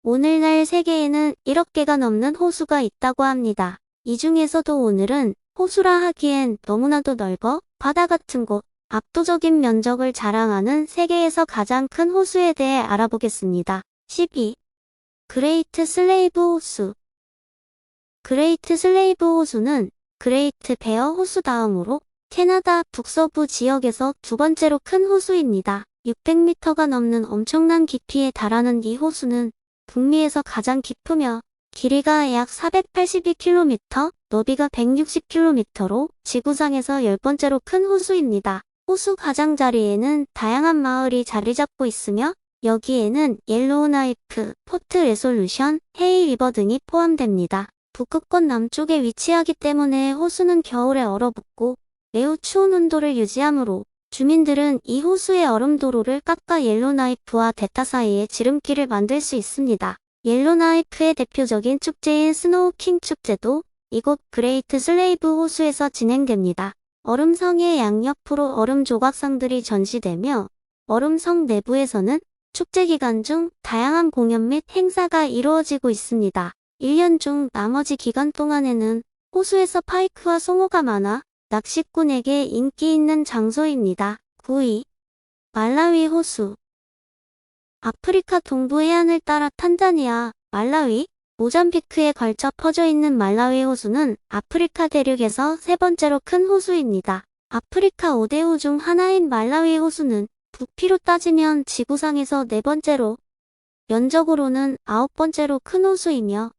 오늘날 세계에는 1억 개가 넘는 호수가 있다고 합니다. 이 중에서도 오늘은 호수라 하기엔 너무나도 넓어 바다 같은 곳, 압도적인 면적을 자랑하는 세계에서 가장 큰 호수에 대해 알아보겠습니다. 12. 그레이트 슬레이브 호수. 그레이트 슬레이브 호수는 그레이트 베어 호수 다음으로 캐나다 북서부 지역에서 두 번째로 큰 호수입니다. 600m가 넘는 엄청난 깊이에 달하는 이 호수는 북미에서 가장 깊으며 길이가 약 482km, 너비가 160km로 지구상에서 10번째로 큰 호수입니다. 호수 가장자리에는 다양한 마을이 자리 잡고 있으며 여기에는 옐로우나이프, 포트 레솔루션, 헤이 리버 등이 포함됩니다. 북극권 남쪽에 위치하기 때문에 호수는 겨울에 얼어붙고 매우 추운 온도를 유지하므로 주민들은 이 호수의 얼음도로를 깎아 옐로나이프와 대타 사이에 지름길을 만들 수 있습니다. 옐로나이프의 대표적인 축제인 스노우킹 축제도 이곳 그레이트 슬레이브 호수에서 진행됩니다. 얼음성의 양옆으로 얼음 조각상들이 전시되며 얼음성 내부에서는 축제 기간 중 다양한 공연 및 행사가 이루어지고 있습니다. 1년 중 나머지 기간 동안에는 호수에서 파이크와 송어가 많아 낚시꾼에게 인기 있는 장소입니다. 9위. 말라위 호수. 아프리카 동부 해안을 따라 탄자니아, 말라위, 모잠비크에 걸쳐 퍼져 있는 말라위 호수는 아프리카 대륙에서 세 번째로 큰 호수입니다. 아프리카 5대 호 중 하나인 말라위 호수는 부피로 따지면 지구상에서 네 번째로, 면적으로는 9번째로 큰 호수이며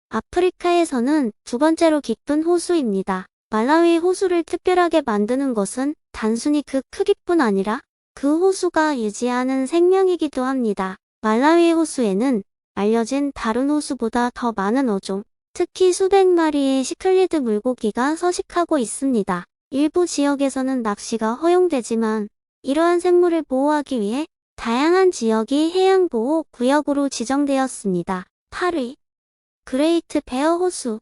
아프리카에서는 두 번째로 깊은 호수입니다. 말라위 호수를 특별하게 만드는 것은 단순히 그 크기뿐 아니라 그 호수가 유지하는 생명이기도 합니다. 말라위 호수에는 알려진 다른 호수보다 더 많은 어종, 특히 수백 마리의 시클리드 물고기가 서식하고 있습니다. 일부 지역에서는 낚시가 허용되지만 이러한 생물을 보호하기 위해 다양한 지역이 해양보호 구역으로 지정되었습니다. 8위. 그레이트 베어 호수.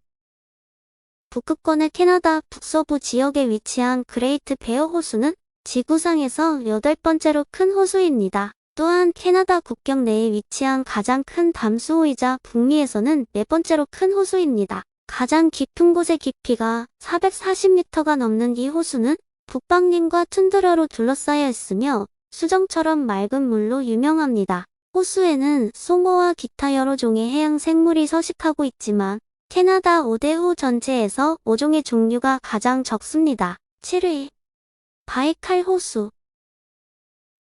북극권의 캐나다 북서부 지역에 위치한 그레이트 베어 호수는 지구상에서 8번째로 큰 호수입니다. 또한 캐나다 국경 내에 위치한 가장 큰 담수호이자 북미에서는 4번째로 큰 호수입니다. 가장 깊은 곳의 깊이가 440m가 넘는 이 호수는 북방림과 툰드라로 둘러싸여 있으며 수정처럼 맑은 물로 유명합니다. 호수에는 송어와 기타 여러 종의 해양 생물이 서식하고 있지만 캐나다 5대 호 전체에서 5종의 종류가 가장 적습니다. 7위. 바이칼 호수.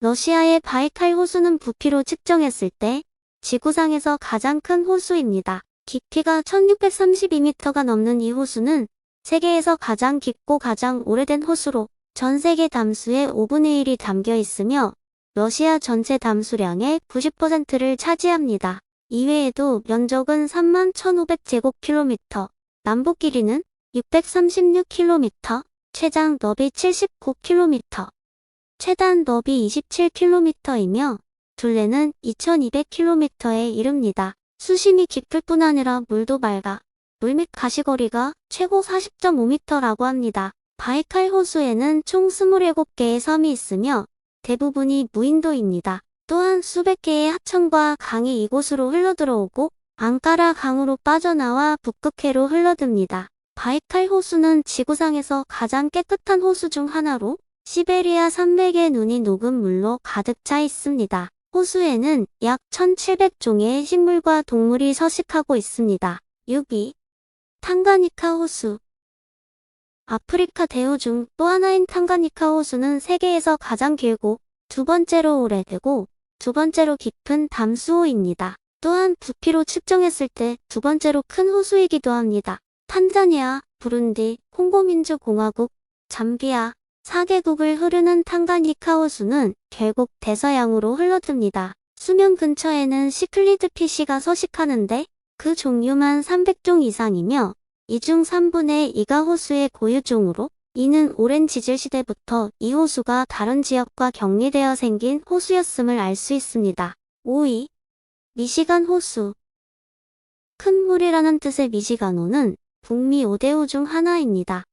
러시아의 바이칼 호수는 부피로 측정했을 때 지구상에서 가장 큰 호수입니다. 깊이가 1632m가 넘는 이 호수는 세계에서 가장 깊고 가장 오래된 호수로 전 세계 담수의 5분의 1이 담겨 있으며 러시아 전체 담수량의 90%를 차지합니다. 이외에도 면적은 31,500제곱킬로미터, 남북 길이는 636km, 최장 너비 79km, 최단 너비 27km이며 둘레는 2200km에 이릅니다. 수심이 깊을 뿐 아니라 물도 맑아 물밑 가시거리가 최고 40.5m라고 합니다. 바이칼 호수에는 총 27개의 섬이 있으며 대부분이 무인도입니다. 또한 수백 개의 하천과 강이 이곳으로 흘러들어오고 앙까라 강으로 빠져나와 북극해로 흘러듭니다. 바이칼 호수는 지구상에서 가장 깨끗한 호수 중 하나로 시베리아 산맥의 눈이 녹은 물로 가득 차 있습니다. 호수에는 약 1700종의 식물과 동물이 서식하고 있습니다. 6위. 탕가니카 호수. 아프리카 대호 중 또 하나인 탕가니카 호수는 세계에서 가장 길고 두 번째로 오래되고 두 번째로 깊은 담수호입니다. 또한 부피로 측정했을 때 두 번째로 큰 호수이기도 합니다. 탄자니아, 부룬디, 콩고민주공화국, 잠비아 4개국을 흐르는 탕가니카 호수는 결국 대서양으로 흘러듭니다. 수면 근처에는 시클리드 피쉬가 서식하는데 그 종류만 300종 이상이며 이 중 3분의 2가 호수의 고유종으로 이는 오랜 지질시대부터 이 호수가 다른 지역과 격리되어 생긴 호수였음을 알 수 있습니다. 5위. 미시간 호수. 큰 물이라는 뜻의 미시간호는 북미 5대 호 중 하나입니다.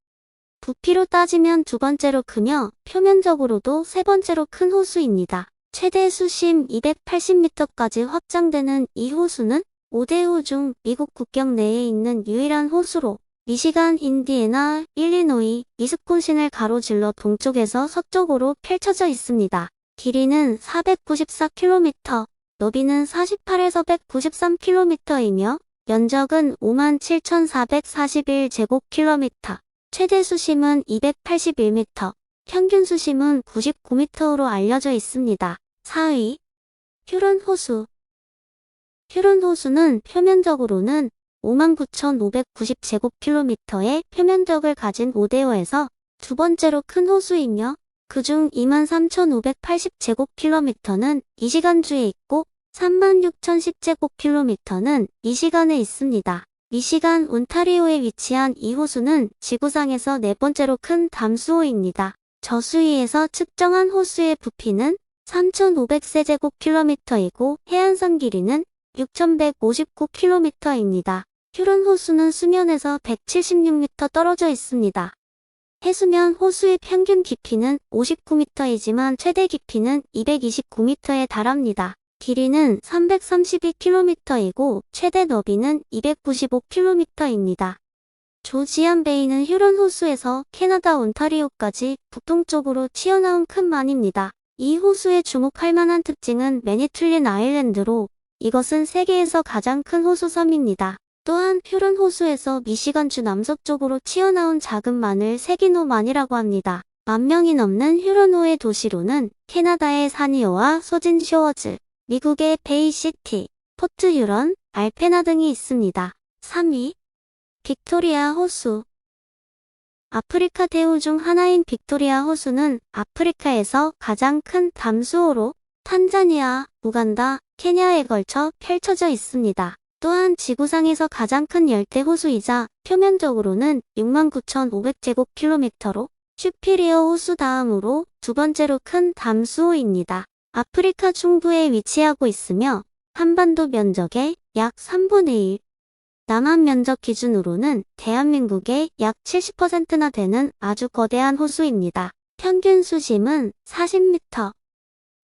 부피로 따지면 두 번째로 크며 표면적으로도 세 번째로 큰 호수입니다. 최대 수심 280m까지 확장되는 이 호수는 5대5 중 미국 국경 내에 있는 유일한 호수로 미시간, 인디애나, 일리노이, 위스콘신을 가로질러 동쪽에서 서쪽으로 펼쳐져 있습니다. 길이는 494km, 너비는 48에서 193km이며 면적은 57,441제곱킬로미터, 최대 수심은 281m, 평균 수심은 99m로 알려져 있습니다. 4위, 휴론호수. 휴론호수는 표면적으로는 59,590제곱킬로미터의 표면적을 가진 5대5에서 두 번째로 큰 호수이며 그중 23,580제곱킬로미터는 미시간주에 있고 36,010제곱킬로미터는 미시간에 있습니다. 미시간 온타리오에 위치한 이 호수는 지구상에서 네 번째로 큰 담수호입니다. 저수위에서 측정한 호수의 부피는 3,500세제곱킬로미터이고 해안선 길이는 6,159km입니다. 휴론호수는 수면에서 176m 떨어져 있습니다. 해수면 호수의 평균 깊이는 59m이지만 최대 깊이는 229m에 달합니다. 길이는 332km이고 최대 너비는 295km입니다. 조지안베이는 휴론호수에서 캐나다 온타리오까지 북동쪽으로 튀어나온 큰 만입니다. 이 호수의 주목할 만한 특징은 매니툴린 아일랜드로 이것은 세계에서 가장 큰 호수섬입니다. 또한 휴론호수에서 미시간주 남서쪽으로 튀어나온 작은 만을 세기노만이라고 합니다. 10,000명이 넘는 휴론호의 도시로는 캐나다의 사니오와 소진 쇼어즈, 미국의 베이시티, 포트 휴런, 알페나 등이 있습니다. 3위, 빅토리아 호수. 아프리카 대우 중 하나인 빅토리아 호수는 아프리카에서 가장 큰 담수호로 탄자니아, 우간다, 케냐에 걸쳐 펼쳐져 있습니다. 또한 지구상에서 가장 큰 열대 호수이자 표면적으로는 69,500제곱킬로미터로 슈피리어 호수 다음으로 두 번째로 큰 담수호입니다. 아프리카 중부에 위치하고 있으며 한반도 면적의 약 3분의 1, 남한 면적 기준으로는 대한민국의 약 70%나 되는 아주 거대한 호수입니다. 평균 수심은 40m,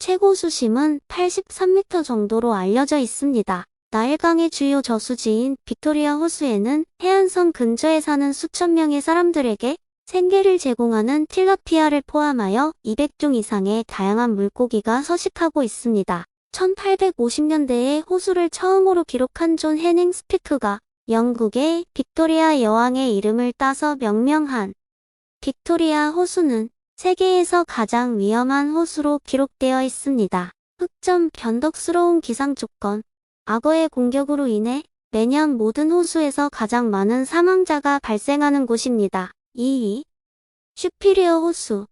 최고 수심은 83m 정도로 알려져 있습니다. 나일강의 주요 저수지인 빅토리아 호수에는 해안선 근처에 사는 수천 명의 사람들에게 생계를 제공하는 틸라피아를 포함하여 200종 이상의 다양한 물고기가 서식하고 있습니다. 1850년대에 호수를 처음으로 기록한 존 해닝 스피크가 영국의 빅토리아 여왕의 이름을 따서 명명한 빅토리아 호수는 세계에서 가장 위험한 호수로 기록되어 있습니다. 흑점 변덕스러운 기상 조건, 악어의 공격으로 인해 매년 모든 호수에서 가장 많은 사망자가 발생하는 곳입니다. 2위, 슈피리어 호수.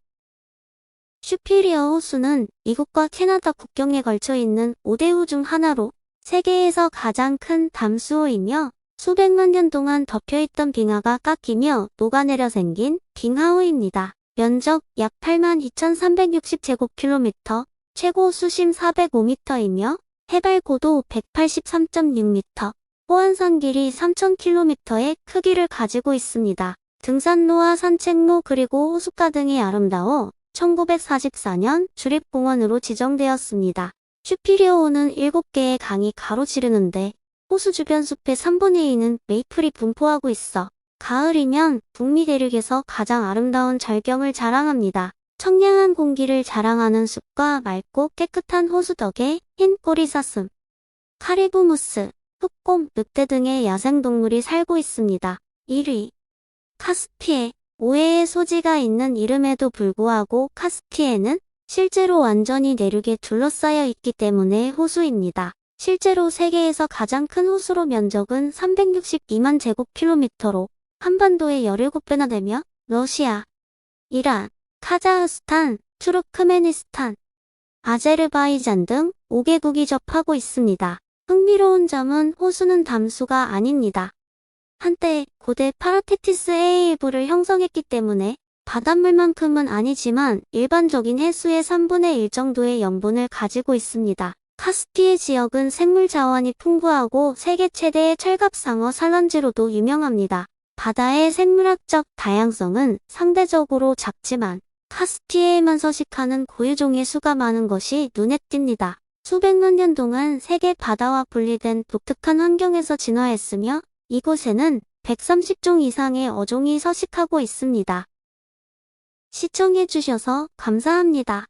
슈피리어 호수는 미국과 캐나다 국경에 걸쳐 있는 5대호 중 하나로 세계에서 가장 큰 담수호이며 수백만 년 동안 덮여있던 빙하가 깎이며 녹아내려 생긴 빙하호입니다. 면적 약 82,360제곱킬로미터, 최고 수심 405m이며 해발 고도 183.6m, 호안선 길이 3,000km의 크기를 가지고 있습니다. 등산로와 산책로 그리고 호숫가 등이 아름다워 1944년 주립공원으로 지정되었습니다. 슈피리어호는 7개의 강이 가로지르는데 호수 주변 숲의 3분의 2는 메이플이 분포하고 있어 가을이면 북미 대륙에서 가장 아름다운 절경을 자랑합니다. 청량한 공기를 자랑하는 숲과 맑고 깨끗한 호수 덕에 흰 꼬리사슴, 카리브 무스, 흑곰, 늑대 등의 야생동물이 살고 있습니다. 1위, 카스피해. 오해의 소지가 있는 이름에도 불구하고 카스피해는 실제로 완전히 내륙에 둘러싸여 있기 때문에 호수입니다. 실제로 세계에서 가장 큰 호수로 면적은 362만 제곱킬로미터로 한반도의 17배나 되며 러시아, 이란, 카자흐스탄, 투르크메니스탄, 아제르바이잔 등 5개국이 접하고 있습니다. 흥미로운 점은 호수는 담수가 아닙니다. 한때 고대 파라테티스 해외일부를 형성했기 때문에 바닷물만큼은 아니지만 일반적인 해수의 3분의 1 정도의 염분을 가지고 있습니다. 카스피해 지역은 생물 자원이 풍부하고 세계 최대의 철갑상어 산란지로도 유명합니다. 바다의 생물학적 다양성은 상대적으로 작지만 카스피해에만 서식하는 고유종의 수가 많은 것이 눈에 띕니다. 수백만 년 동안 세계 바다와 분리된 독특한 환경에서 진화했으며 이곳에는 130종 이상의 어종이 서식하고 있습니다. 시청해주셔서 감사합니다.